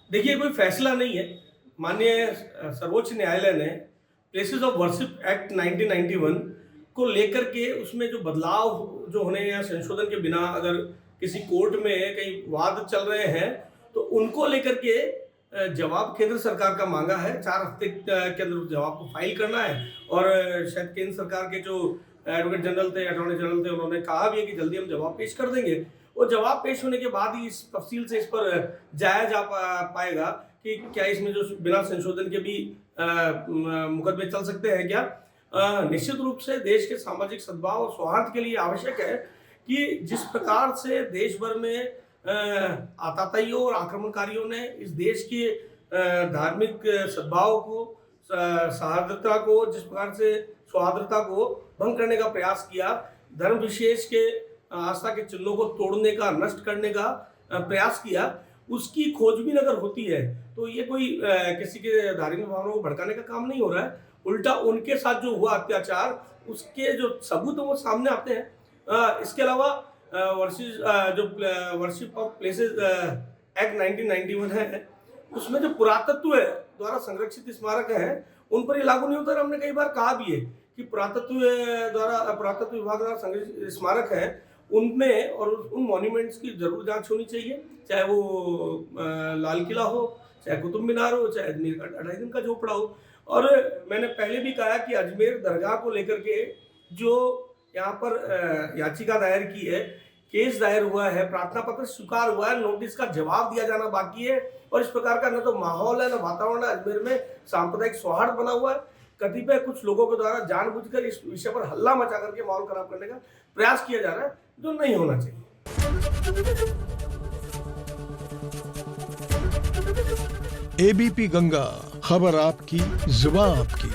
देखिए, कोई फैसला नहीं है। माननीय सर्वोच्च न्यायालय ने प्लेसेस ऑफ वर्शिप एक्ट 1991 को लेकर के उसमें जो बदलाव जो होने या संशोधन के बिना अगर किसी कोर्ट में कई वाद चल रहे हैं, तो उनको लेकर के जवाब केंद्र सरकार का मांगा है। 4 हफ्ते के अंदर जवाब को फाइल करना है और शायद केंद्र सरकार के जो एडवोकेट जनरल थे, अटॉर्नी जनरल थे, उन्होंने कहा भी है कि जल्दी हम जवाब पेश कर देंगे। वो जवाब पेश होने के बाद ही इस तफसील से इस पर जाया जा पाएगा कि क्या इसमें जो बिना संशोधन के भी मुकदमे चल सकते हैं क्या। निश्चित रूप से देश के सामाजिक सद्भाव और सौहार्द के लिए आवश्यक है कि जिस प्रकार से देश भर में आतताइयों और आक्रमणकारियों ने इस देश के धार्मिक सद्भाव को, सौहार्दता को, जिस प्रकार से सौहार्दता को भंग करने का प्रयास किया, धर्म विशेष के आस्था के चिन्हों को तोड़ने का, नष्ट करने का प्रयास किया, उसकी खोजबीन अगर होती है तो ये कोई किसी के धार्मिक भावनाओं को भड़काने का काम नहीं हो रहा है। उल्टा उनके साथ जो हुआ अत्याचार, उसके जो सबूत वो सामने आते हैं। इसके अलावा वर्शिप ऑफ प्लेसेस एक्ट 1991 है, उसमें जो पुरातत्व द्वारा संरक्षित स्मारक हैं उन पर ये लागू नहीं होता। हमने कई बार कहा भी है कि पुरातत्व विभाग द्वारा संरक्षित स्मारक है, उनमें और उन मॉन्यूमेंट्स की जरूर जांच होनी चाहिए, चाहे वो लाल किला हो, चाहे कुतुब मीनार हो, चाहे अजमेर का 2.5 दिन का झोपड़ा हो। और मैंने पहले भी कहा कि अजमेर दरगाह को लेकर के जो यहाँ पर याचिका दायर की है, केस दायर हुआ है, प्रार्थना पत्र स्वीकार हुआ है, नोटिस का जवाब दिया जाना बाकी है। और इस प्रकार का न तो माहौल है, न वातावरण है। अजमेर में सांप्रदायिक सौहार्द बना हुआ है। कतिपय कुछ लोगों के द्वारा जानबूझकर इस विषय पर हल्ला मचा करके माहौल खराब करने का प्रयास किया जा रहा है, जो नहीं होना चाहिए। एबीपी गंगा, खबर आपकी, जुबान आपकी।